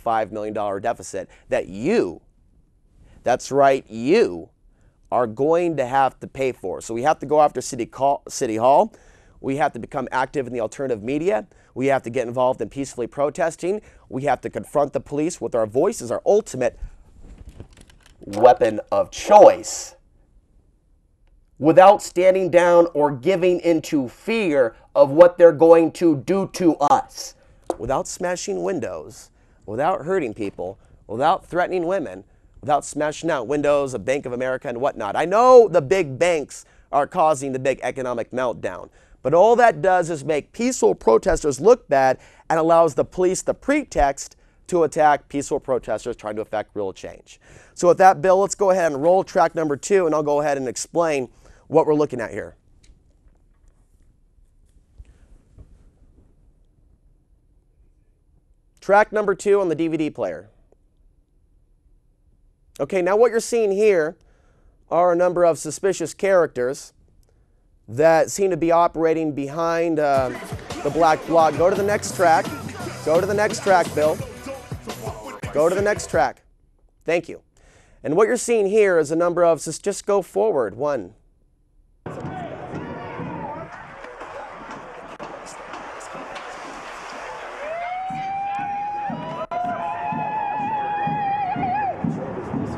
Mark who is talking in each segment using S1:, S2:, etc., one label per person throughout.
S1: $5 million deficit that that's right, you are going to have to pay for. So we have to go after City Hall. We have to become active in the alternative media. We have to get involved in peacefully protesting. We have to confront the police with our voice as our ultimate weapon of choice, without standing down or giving into fear of what they're going to do to us, without smashing windows, without hurting people, without threatening women, without smashing out windows of Bank of America and whatnot. I know the big banks are causing the big economic meltdown, but all that does is make peaceful protesters look bad and allows the police the pretext to attack peaceful protesters trying to affect real change. So with that, Bill, let's go ahead and roll track number 2, and I'll go ahead and explain what we're looking at here. Track number 2 on the DVD player. Okay, now what you're seeing here are a number of suspicious characters that seem to be operating behind the black bloc. Go to the next track. Go to the next track, Bill. Go to the next track. Thank you. And what you're seeing here is a number of, just go forward, 1.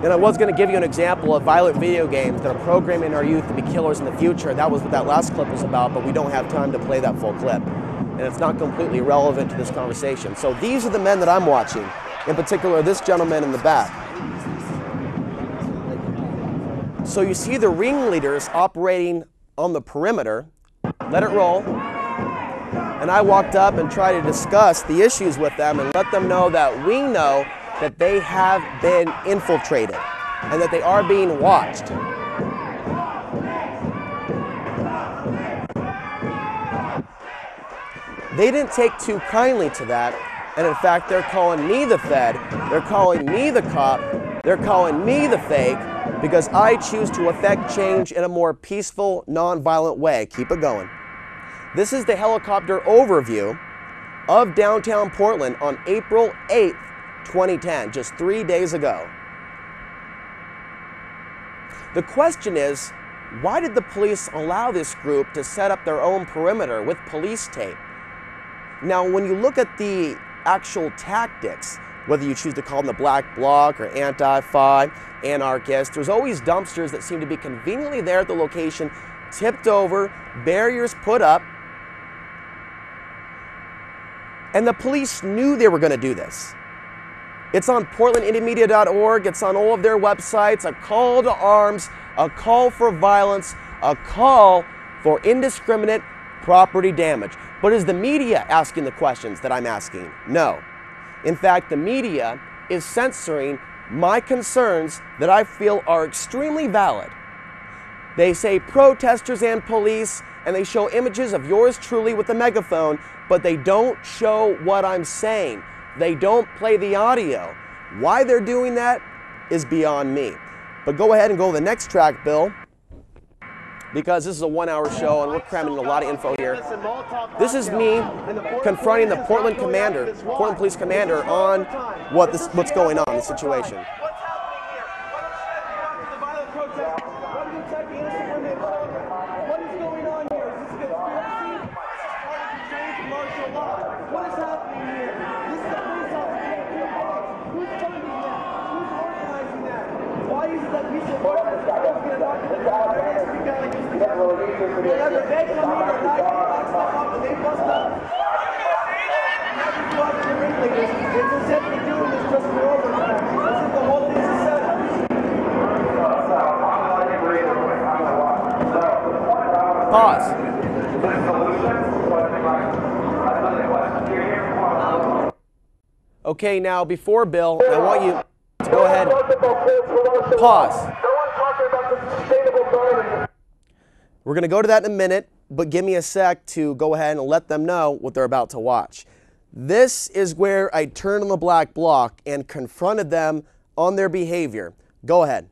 S1: And I was going to give you an example of violent video games that are programming our youth to be killers in the future. That was what that last clip was about, but we don't have time to play that full clip. And it's not completely relevant to this conversation. So these are the men that I'm watching, in particular this gentleman in the back. So you see the ringleaders operating on the perimeter. Let it roll. And I walked up and tried to discuss the issues with them and let them know that we know that they have been infiltrated and that they are being watched. They didn't take too kindly to that, and in fact, they're calling me the Fed, they're calling me the cop, they're calling me the fake, because I choose to effect change in a more peaceful, non-violent way. Keep it going. This is the helicopter overview of downtown Portland on April 8th, 2010, just 3 days ago. The question is, why did the police allow this group to set up their own perimeter with police tape? Now, when you look at the actual tactics, whether you choose to call them the Black Bloc or Anti-Fi, anarchists, there's always dumpsters that seem to be conveniently there at the location, tipped over, barriers put up, and the police knew they were going to do this. It's on portlandindymedia.org, it's on all of their websites, a call to arms, a call for violence, a call for indiscriminate property damage. But is the media asking the questions that I'm asking? No. In fact, the media is censoring my concerns that I feel are extremely valid. They say protesters and police, and they show images of yours truly with a megaphone, but they don't show what I'm saying. They don't play the audio. Why they're doing that is beyond me. But go ahead and go to the next track, Bill, because this is a 1-hour show and we're cramming in a lot of info here. This is me confronting the Portland Police Commander on what's going on in the situation. Pause. Okay, now before Bill, I want you to go ahead. Pause. We're going to go to that in a minute, but give me a sec to go ahead and let them know what they're about to watch. This is where I turned on the Black Bloc and confronted them on their behavior. Go ahead.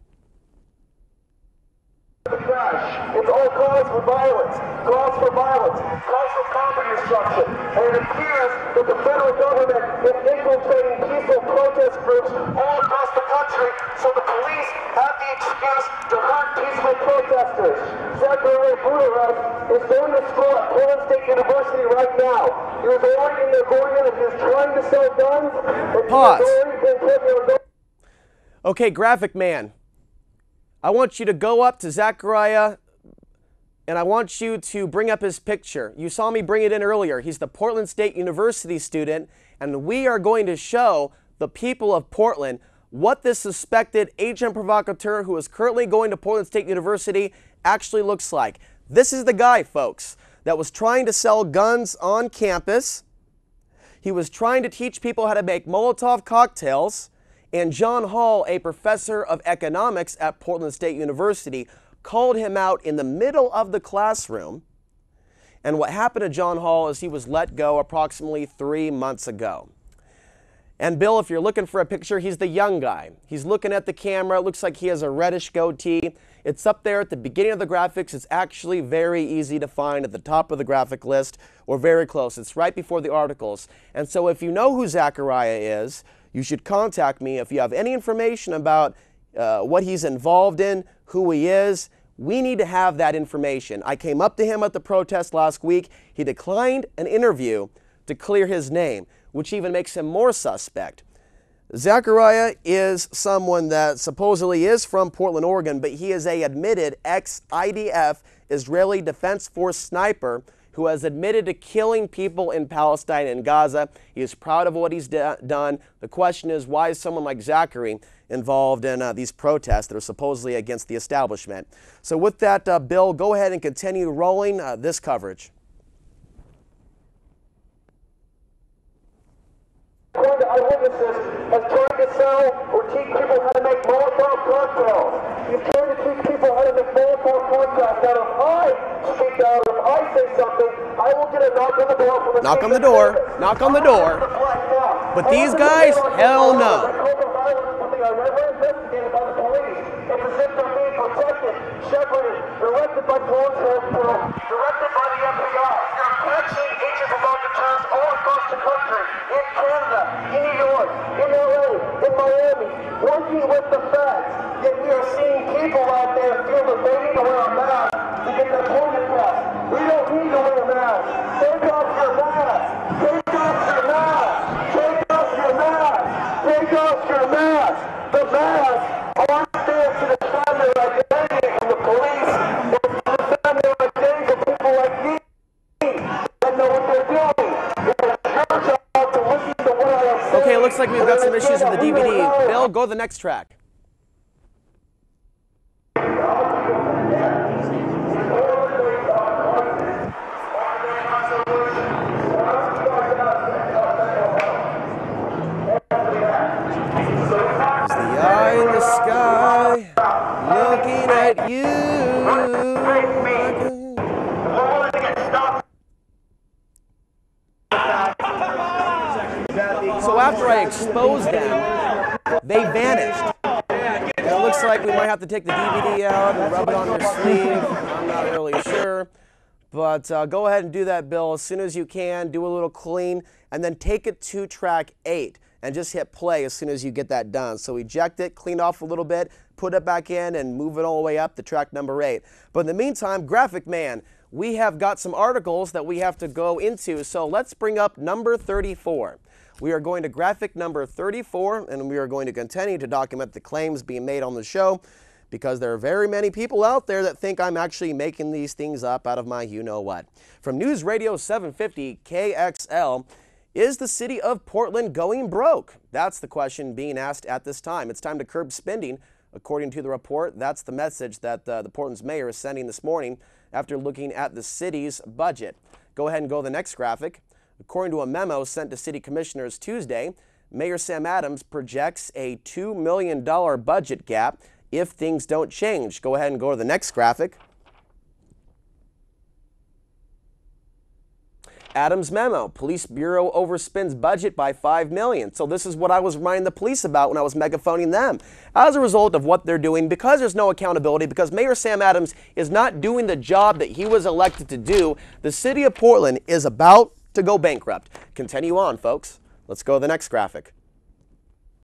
S2: It's all cause for violence, cause for property destruction, and it appears that the federal government is infiltrating peaceful protesters. groups all across the country, so the police have the excuse to hurt peaceful protesters. Zachariah Budaras is going to school at Portland State University right now. He was already in the Gorgon and he was trying to sell guns.
S1: Pause. Okay, Graphic Man, I want you to go up to Zachariah and I want you to bring up his picture. You saw me bring it in earlier. He's the Portland State University student, and we are going to show the people of Portland what this suspected agent provocateur who is currently going to Portland State University actually looks like. This is the guy, folks, that was trying to sell guns on campus. He was trying to teach people how to make Molotov cocktails. And John Hall, a professor of economics at Portland State University, called him out in the middle of the classroom. And what happened to John Hall is he was let go approximately 3 months ago. And Bill, if you're looking for a picture, he's the young guy. He's looking at the camera. It looks like he has a reddish goatee. It's up there at the beginning of the graphics. It's actually very easy to find at the top of the graphic list or very close. It's right before the articles. And so if you know who Zachariah is, you should contact me if you have any information about what he's involved in, who he is. We need to have that information. I came up to him at the protest last week. He declined an interview to clear his name, which even makes him more suspect. Zachariah is someone that supposedly is from Portland, Oregon, but he is a admitted ex-IDF Israeli Defense Force sniper who has admitted to killing people in Palestine and Gaza. He is proud of what he's done. The question is, why is someone like Zachary involved in these protests that are supposedly against the establishment? So with that, Bill, go ahead and continue rolling this coverage.
S2: According to eyewitnesses, has tried to sell or teach people how to make Molotov cocktails. He's trying to teach people how to make Molotov cocktails. Now, if I speak out, if I say something, I will get a knock on the door from the
S1: knock on the door. Knock on the door. But these guys, hell no.
S2: It's as if they're being protected, shepherded, directed by law enforcement, directed by the FBI. You're catching agent provocateurs all across the country, in Canada, in New York, in LA, in Miami, working with the feds. Yet we are seeing people out there feel that they need to wear a mask to get their point across. We don't need to wear a mask. Take off your mask. Take off your mask. Take off your mask. Take off your mask. The masks aren't there to defend their identity from the police or to defend their identity from people like me that know what they're doing. It's your job to listen to what I am saying.
S1: Okay, it looks like we've got some issues with the DVD. Bill, go to the next track. In the sky, looking at you. So after I exposed them, they vanished. And it looks like we might have to take the DVD out and rub it on your sleeve. I'm not really sure. But go ahead and do that, Bill, as soon as you can. Do a little clean, and then take it to track 8. And just hit play as soon as you get that done. So eject it, clean off a little bit, put it back in, and move it all the way up to track number 8. But in the meantime, Graphic Man, we have got some articles that we have to go into. So let's bring up number 34. We are going to graphic number 34, and we are going to continue to document the claims being made on the show, because there are very many people out there that think I'm actually making these things up out of my you-know-what. From News Radio 750 KXL, is the city of Portland going broke? That's the question being asked at this time. It's time to curb spending. According to the report, that's the message that the Portland's mayor is sending this morning after looking at the city's budget. Go ahead and go to the next graphic. According to a memo sent to city commissioners Tuesday, Mayor Sam Adams projects a $2 million budget gap if things don't change. Go ahead and go to the next graphic. Adams memo, Police Bureau overspends budget by $5 million. So this is what I was reminding the police about when I was megaphoning them. As a result of what they're doing, because there's no accountability, because Mayor Sam Adams is not doing the job that he was elected to do, the city of Portland is about to go bankrupt. Continue on, folks. Let's go to the next graphic.